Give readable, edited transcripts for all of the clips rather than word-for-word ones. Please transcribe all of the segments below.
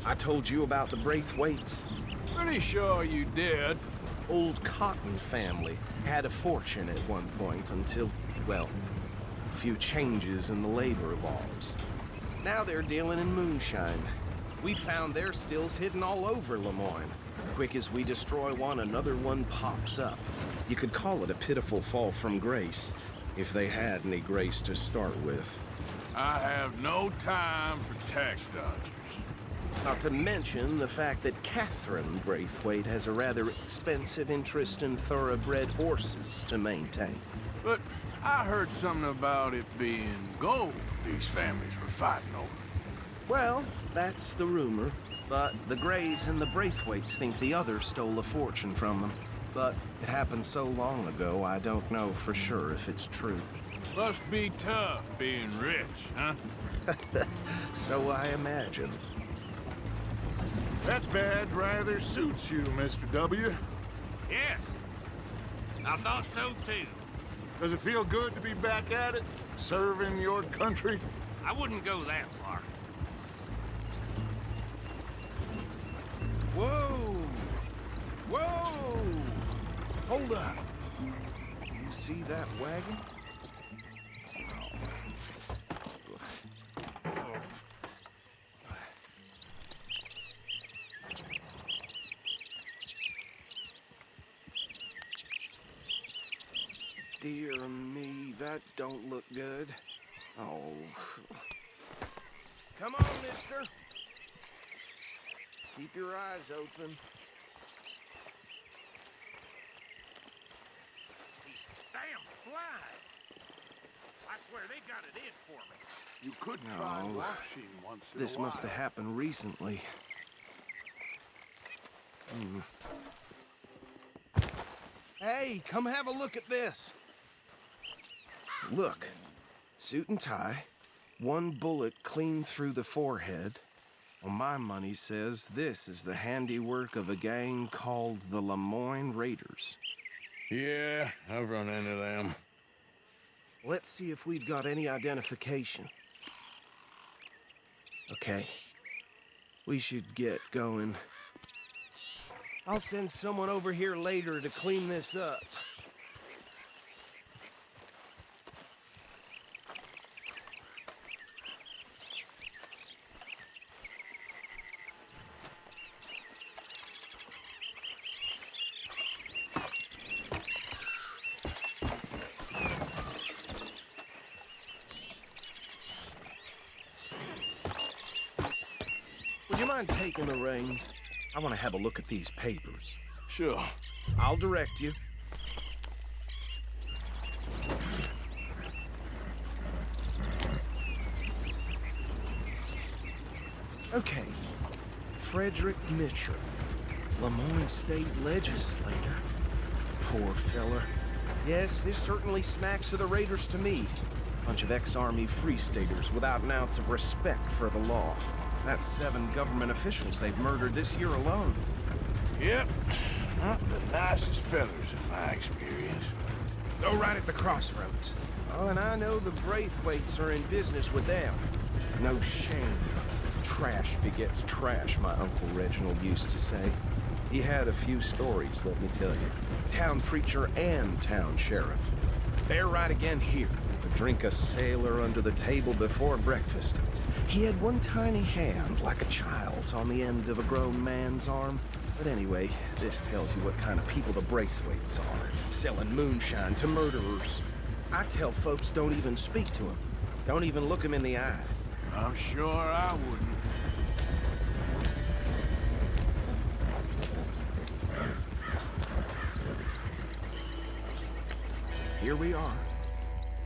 I told you about the Braithwaites. Pretty sure you did. Old Cotton family had a fortune at one point until, well, a few changes in the labor laws. Now they're dealing in moonshine. We found their stills hidden all over Lemoyne. Quick as we destroy one, another one pops up. You could call it a pitiful fall from grace, if they had any grace to start with. I have no time for tax dodgers. Not to mention the fact that Catherine Braithwaite has a rather expensive interest in thoroughbred horses to maintain. But I heard something about it being gold these families were fighting over. Well, that's the rumor. But the Greys and the Braithwaites think the others stole a fortune from them. But it happened so long ago, I don't know for sure if it's true. Must be tough being rich, huh? So I imagine. That badge rather suits you, Mr. W. Yes. I thought so too. Does it feel good to be back at it? Serving your country? I wouldn't go that far. Whoa! Whoa! Hold up. You see that wagon? Dear me, that don't look good. Oh. Come on, mister. Keep your eyes open. These damn flies. I swear they got it in for me. You could try No. washing once in This a while. must have happened recently. Hey, come have a look at this. Look, suit and tie, one bullet clean through the forehead. Well, my money says this is the handiwork of a gang called the Lemoyne Raiders. Yeah, I've run into them. Let's see if we've got any identification. Okay. We should get going. I'll send someone over here later to clean this up. Would you mind taking the reins? I want to have a look at these papers. Sure. I'll direct you. Okay. Frederick Mitchell, Lemoyne State Legislator. Poor fella. Yes, this certainly smacks of the Raiders to me. Bunch of ex-Army Free Staters without an ounce of respect for the law. That's 7 government officials they've murdered this year alone. Yep. Not the nicest feathers in my experience. Go right at the crossroads. Oh, and I know the Braithwaites are in business with them. No shame. Trash begets trash, my Uncle Reginald used to say. He had a few stories, let me tell you. Town preacher and town sheriff. Fair right again here. To drink a sailor under the table before breakfast. He had one tiny hand, like a child's, on the end of a grown man's arm. But anyway, this tells you what kind of people the Braithwaites are. Selling moonshine to murderers. I tell folks don't even speak to him. Don't even look him in the eye. I'm sure I wouldn't. Here we are.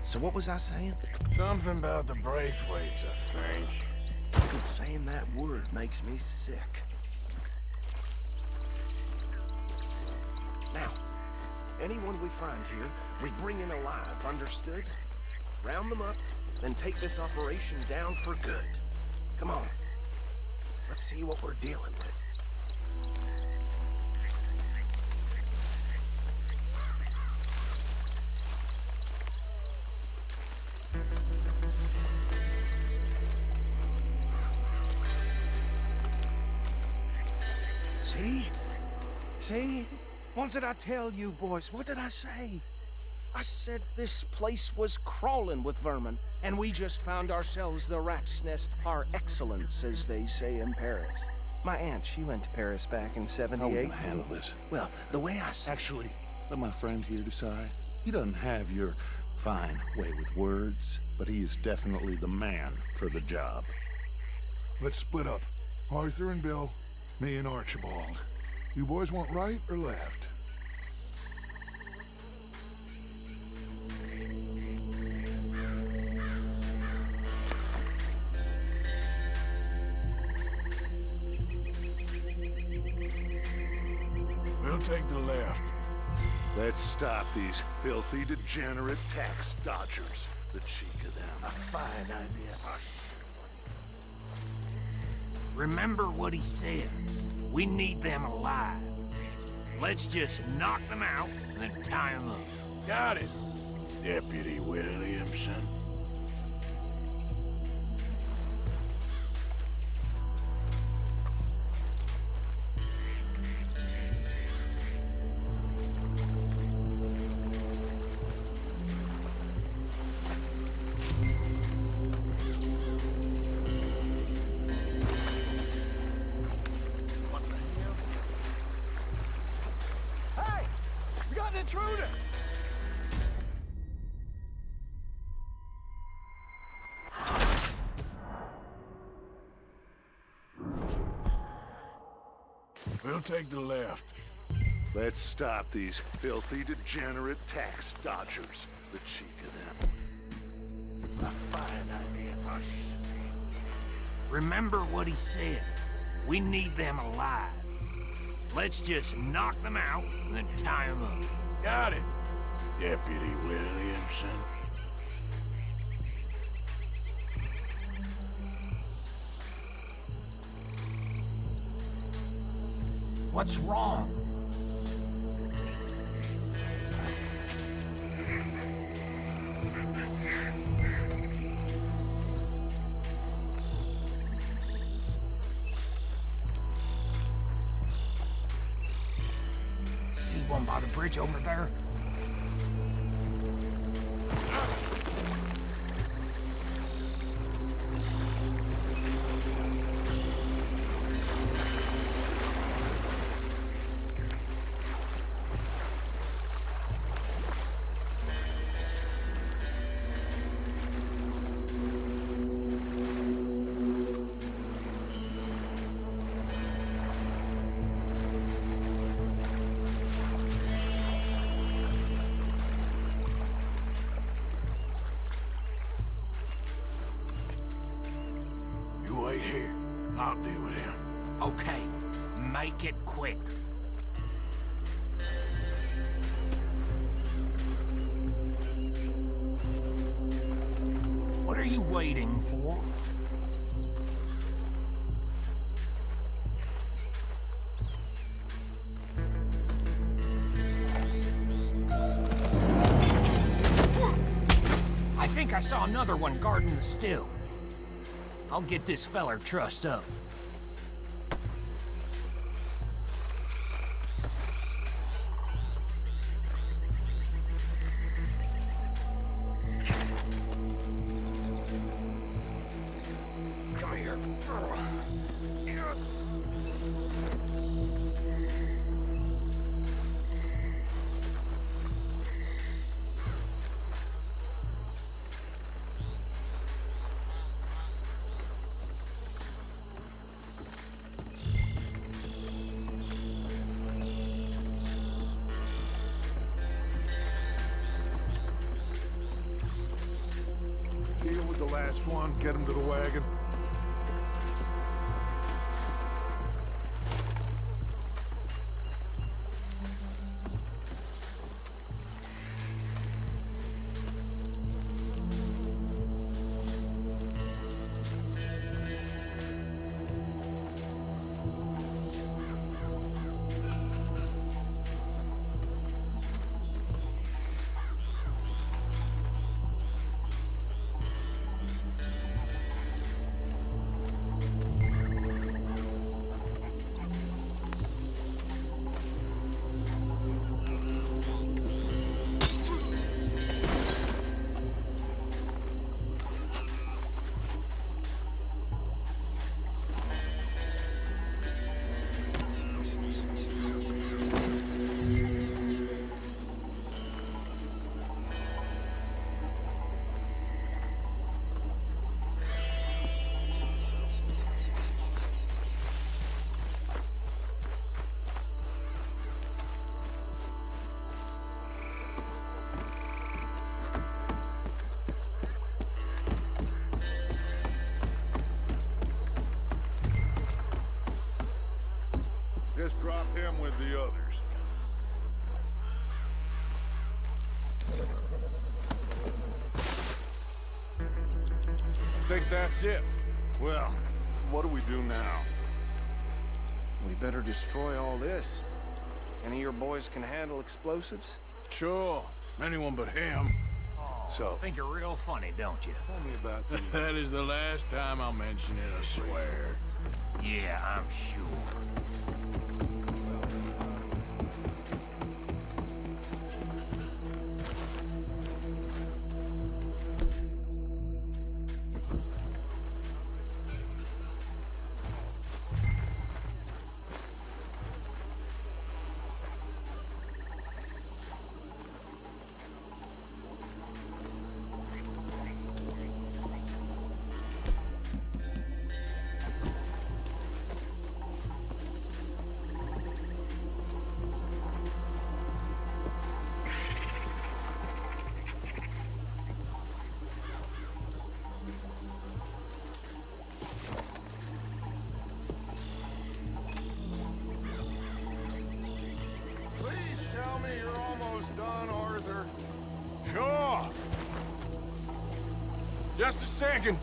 So what was I saying? Something about the Braithwaites, I think. Even saying that word makes me sick. Now, anyone we find here, we bring in alive, understood? Round them up, then take this operation down for good. Come on. Let's see what we're dealing with. See? See? What did I tell you, boys? What did I say? I said this place was crawling with vermin, and we just found ourselves the rat's nest par excellence, as they say in Paris. My aunt, she went to Paris back in How are we '78. gonna handle this? Well, the way I see Actually, let my friend here decide. He doesn't have your fine way with words, but he is definitely the man for the job. Let's split up. Arthur and Bill, me and Archibald. You boys want right or left? We'll take the left. Let's stop these filthy, degenerate tax dodgers. The cheek of them. A fine idea. Remember what he said. We need them alive. Let's just knock them out and then tie them up. Got it, Deputy Williamson. Hey! We got an intruder! We'll take the left. Let's stop these filthy, degenerate tax dodgers. The cheek of them. A fine idea. Remember what he said. We need them alive. Let's just knock them out and then tie them up. Got it, Deputy Williamson. What's wrong? See one by the bridge over there? You wait here. I'll deal with him. Okay, make it quick. What are you waiting for? I think I saw another one guarding the still. I'll get this feller trussed up. Come here. Deal with the last one, get him to the wagon. jam with the others. Think that's it? Well, what do we do now? We better destroy all this. Any of your boys can handle explosives? Sure. Anyone but him. So, Think you're real funny, don't you? tell me about the... That is the last time I'll mention it, I swear. Yeah, I'm sure. Please tell me you're almost done, Arthur. Sure. Just a second.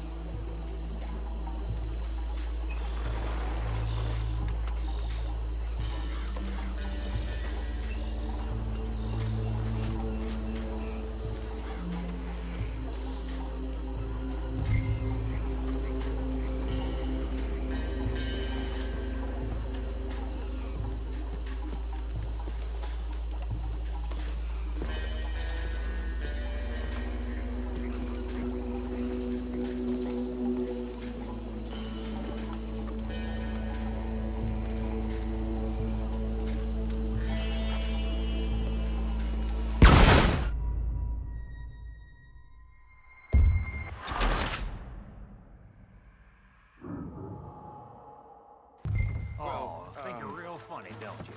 Oh, think you're real funny, don't you?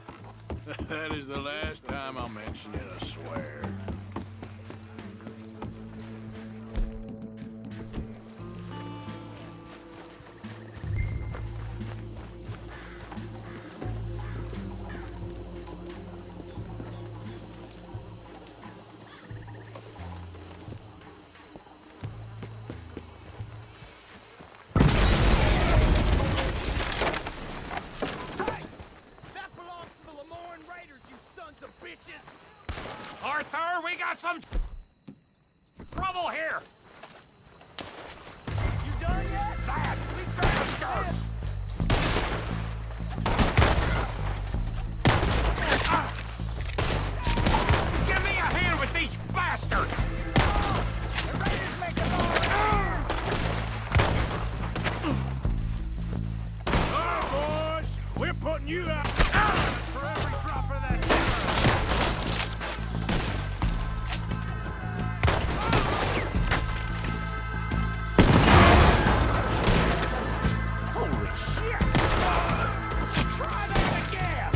That is the last time I'll mention it, I swear. That belongs to the Lemoyne Raiders, you sons of bitches! Arthur, we got some trouble here! You done yet? That! We transferred! Give me a hand with these bastards! The Raiders make a Oh, boys! We're putting you out for every drop of that Holy shit! Try that again!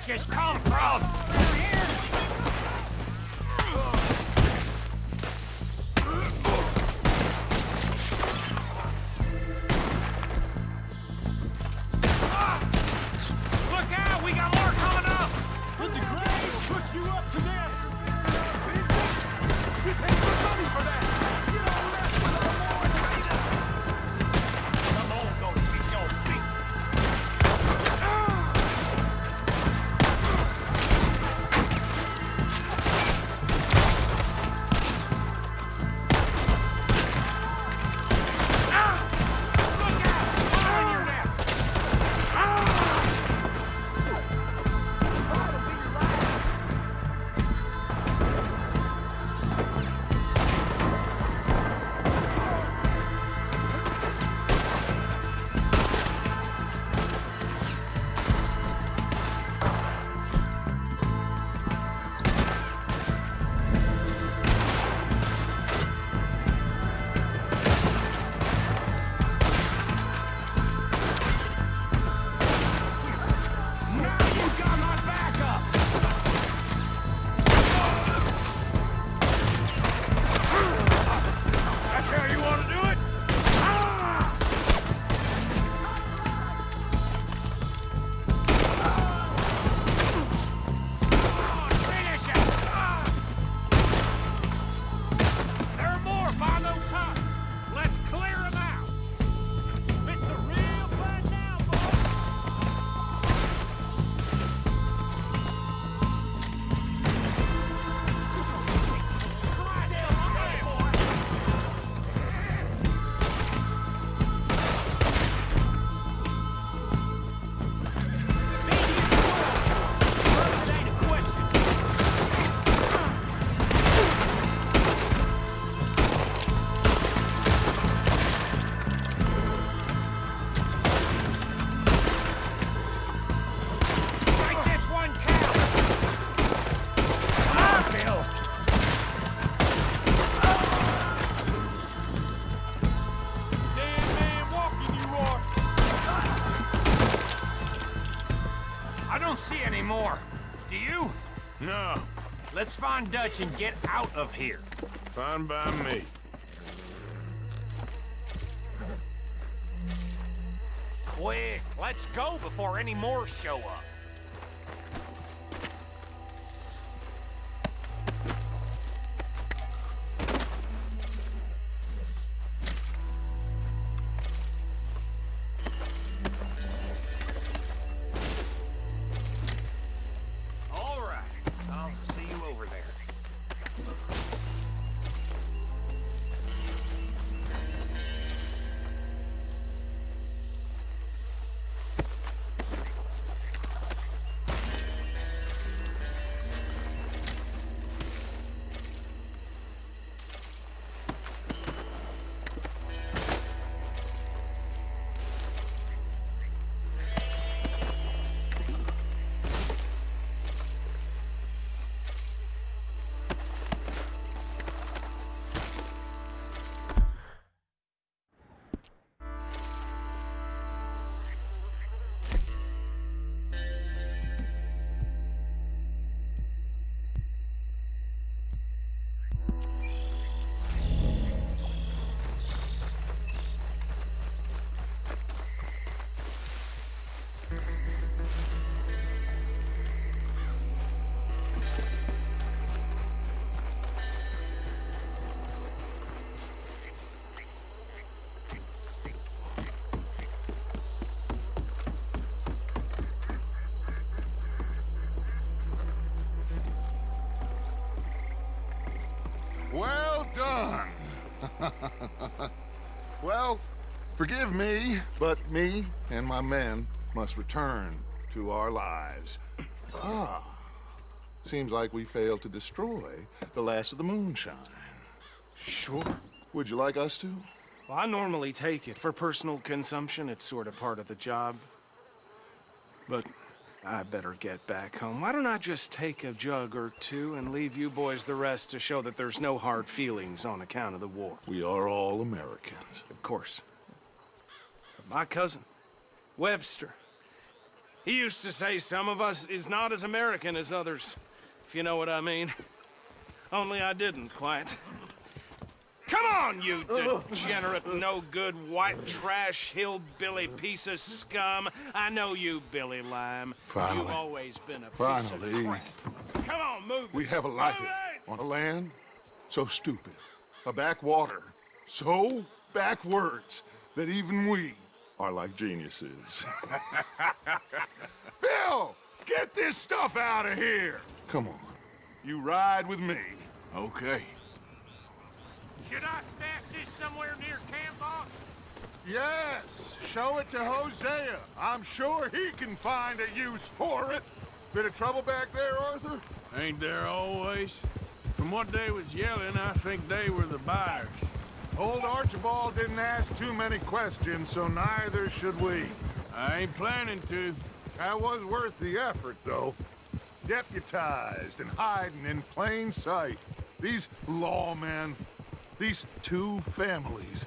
bitches come from? Look out! We got more coming up! Would the Graves put you up to this? Business? We paid good money for that! You don't mess with our Lord Raiders! Come on, go to your feet! Look out! On your neck! Now you got my backup! That's how you want to do it? Finish it! There are more by those huts. Let's clear them out. It's a real fight now, boys. Make this one count! Come on, Bill! Damn man walking you are! I don't see any more. Do you? No, Let's find Dutch and get out of here. fine by me. Quick, let's go before any more show up. All right, I'll see you over there. Well done. Well, forgive me, but me and my men must return to our lives. Ah, seems like we failed to destroy the last of the moonshine. Sure. Would you like us to? Well, I normally take it. For personal consumption, it's sort of part of the job. But I better get back home. Why don't I just take a jug or two and leave you boys the rest to show that there's no hard feelings on account of the war? We are all Americans. Of course. But my cousin, Webster, He used to say some of us is not as American as others, if you know what I mean. Only I didn't quite. Come on, you degenerate, no-good, white trash, hillbilly piece of scum. I know you, Billy Lime. Finally. You've always been a piece Finally. of crap. Come on, move We it. have a life Move it! on a land so stupid, a backwater so backwards that even we are like geniuses. Bill, get this stuff out of here! Come on, you ride with me. Okay. Should I stash this somewhere near camp, boss? Yes, show it to Hosea. I'm sure he can find a use for it. Bit of trouble back there, Arthur? Ain't there always? From what they was yelling, I think they were the buyers. Old Archibald didn't ask too many questions, so neither should we. I ain't planning to. That was worth the effort, though. Deputized and hiding in plain sight. These lawmen, these two families.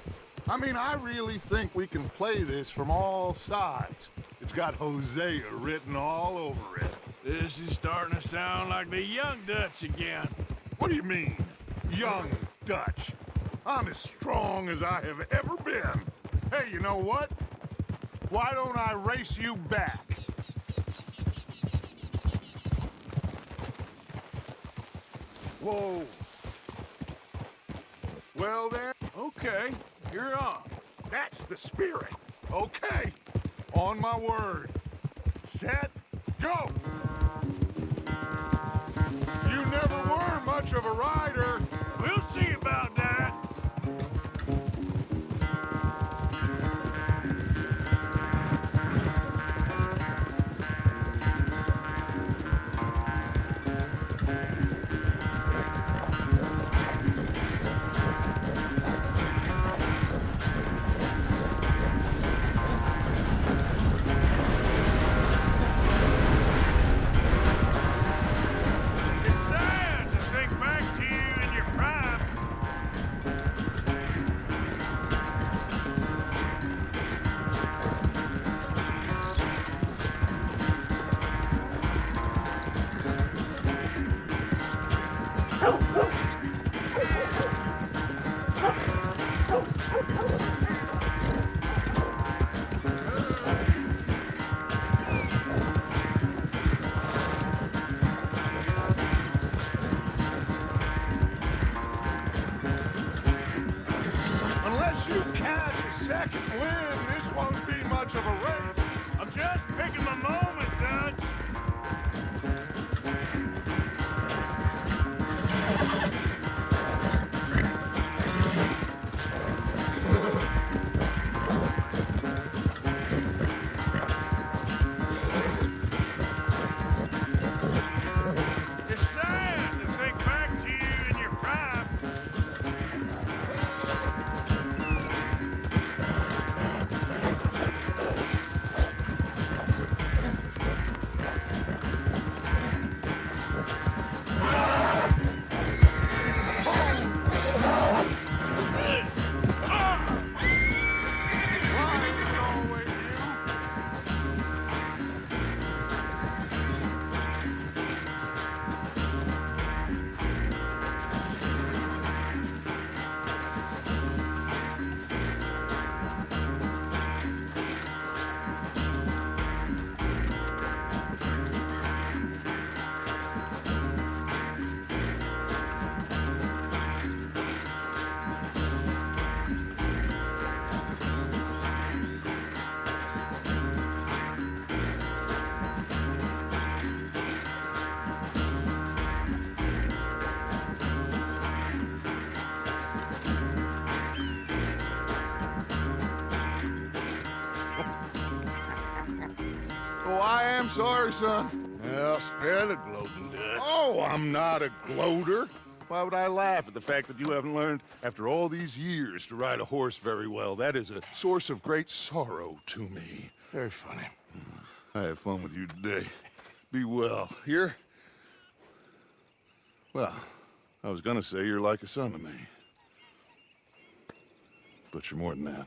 I mean, I really think we can play this from all sides. It's got Hosea written all over it. This is starting to sound like the Young Dutch again. What do you mean, young Dutch? I'm as strong as I have ever been. Hey, you know what? Why don't I race you back? Whoa. Well then, Okay, you're on. that's the spirit. Okay, on my word. Set, go! You never were much of a rider. We'll see about that. It's sad to think back to you in your prime. Unless you catch a second wind, this won't be much of a race. I'm just picking my moment, Dutch. It's sad to think back to you in your prime. Why is it always you? Oh, I am sorry, son. Well, spare the gloating, Dutch. Oh, I'm not a gloater. Why would I laugh at the fact that you haven't learned, after all these years, to ride a horse very well? That is a source of great sorrow to me. Very funny. I had fun with you today. Be well. Here? Well, I was gonna say you're like a son to me. But you're more than that.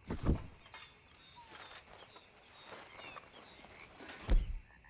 Huh?